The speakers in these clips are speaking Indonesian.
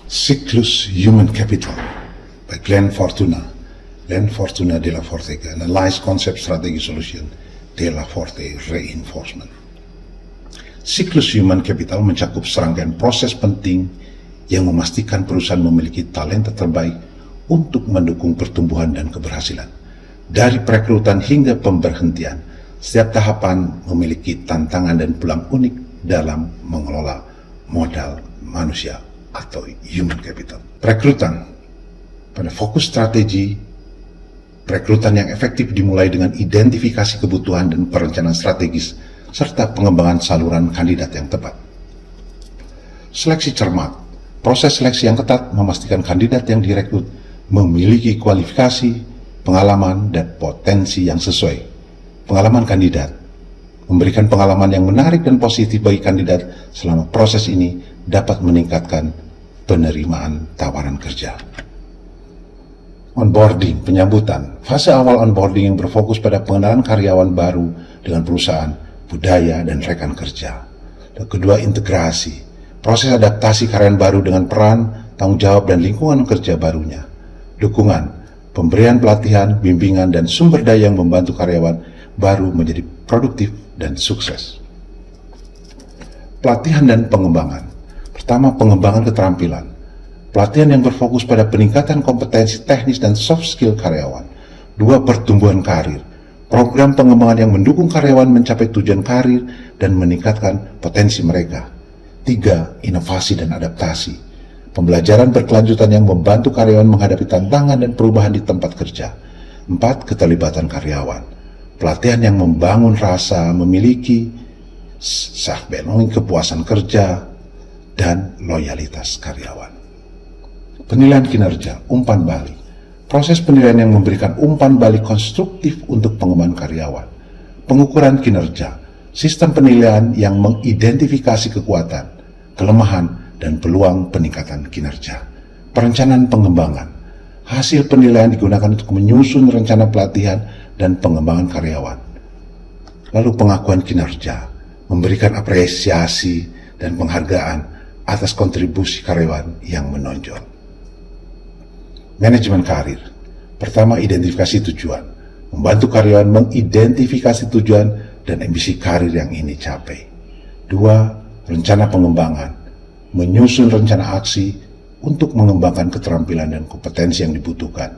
Siklus Human Capital by Glenn Fortuna Della Forte, Analyze Concept Strategy Solution Della Forte Reinforcement. Siklus Human Capital mencakup serangkaian proses penting yang memastikan perusahaan memiliki talenta terbaik untuk mendukung pertumbuhan dan keberhasilan. Dari perekrutan hingga pemberhentian, setiap tahapan memiliki tantangan dan peluang unik dalam mengelola modal manusia atau human capital. Perekrutan pada fokus strategi. Perekrutan yang efektif dimulai dengan identifikasi kebutuhan dan perencanaan strategis serta pengembangan saluran kandidat yang tepat. Seleksi cermat. Proses seleksi yang ketat memastikan kandidat yang direkrut memiliki kualifikasi, pengalaman, dan potensi yang sesuai. Pengalaman kandidat. Memberikan pengalaman yang menarik dan positif bagi kandidat selama proses ini dapat meningkatkan penerimaan tawaran kerja. Onboarding, penyambutan. Fase awal onboarding yang berfokus pada pengenalan karyawan baru dengan perusahaan, budaya, dan rekan kerja. Dan kedua, integrasi. Proses adaptasi karyawan baru dengan peran, tanggung jawab, dan lingkungan kerja barunya. Dukungan, pemberian pelatihan, bimbingan, dan sumber daya yang membantu karyawan baru menjadi produktif dan sukses. Pelatihan dan pengembangan. Pertama, pengembangan keterampilan. Pelatihan yang berfokus pada peningkatan kompetensi teknis dan soft skill karyawan. Dua, pertumbuhan karir. Program pengembangan yang mendukung karyawan mencapai tujuan karir dan meningkatkan potensi mereka. Tiga, inovasi dan adaptasi. Pembelajaran berkelanjutan yang membantu karyawan menghadapi tantangan dan perubahan di tempat kerja. Empat, keterlibatan karyawan. Pelatihan yang membangun rasa memiliki, self-belonging, kepuasan kerja, dan loyalitas karyawan. Penilaian kinerja, umpan balik. Proses penilaian yang memberikan umpan balik konstruktif untuk pengembangan karyawan. Pengukuran kinerja, sistem penilaian yang mengidentifikasi kekuatan, kelemahan, dan peluang peningkatan kinerja. Perencanaan pengembangan. Hasil penilaian digunakan untuk menyusun rencana pelatihan dan pengembangan karyawan. Lalu pengakuan kinerja, memberikan apresiasi dan penghargaan atas kontribusi karyawan yang menonjol. Manajemen karir. Pertama, identifikasi tujuan. Membantu karyawan mengidentifikasi tujuan dan ambisi karir yang ingin dicapai. Dua, rencana pengembangan. Menyusun rencana aksi untuk mengembangkan keterampilan dan kompetensi yang dibutuhkan.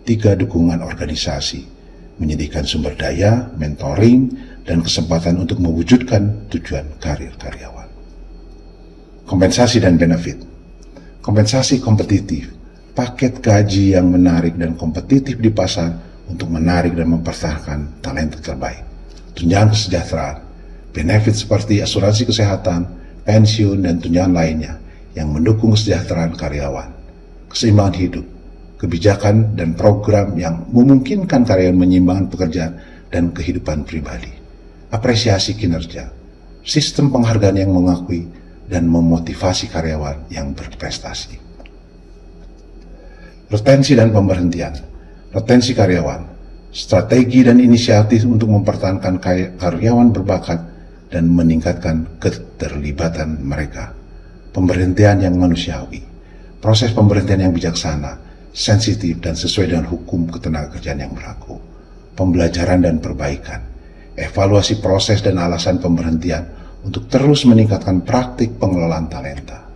Tiga, dukungan organisasi. Menyediakan sumber daya, mentoring, dan kesempatan untuk mewujudkan tujuan karir karyawan. Kompensasi dan benefit. Kompensasi kompetitif, paket gaji yang menarik dan kompetitif di pasar untuk menarik dan mempertahankan talenta terbaik. Tunjangan kesejahteraan, benefit seperti asuransi kesehatan, pensiun, dan tunjangan lainnya yang mendukung kesejahteraan karyawan. Keseimbangan hidup, kebijakan dan program yang memungkinkan karyawan menyeimbangkan pekerjaan dan kehidupan pribadi. Apresiasi kinerja, sistem penghargaan yang mengakui dan memotivasi karyawan yang berprestasi. Retensi dan pemberhentian. Retensi karyawan, strategi dan inisiatif untuk mempertahankan karyawan berbakat dan meningkatkan keterlibatan mereka. Pemberhentian yang manusiawi. Proses pemberhentian yang bijaksana, sensitif, dan sesuai dengan hukum ketenagakerjaan yang berlaku. Pembelajaran dan perbaikan. Evaluasi proses dan alasan pemberhentian untuk terus meningkatkan praktik pengelolaan talenta.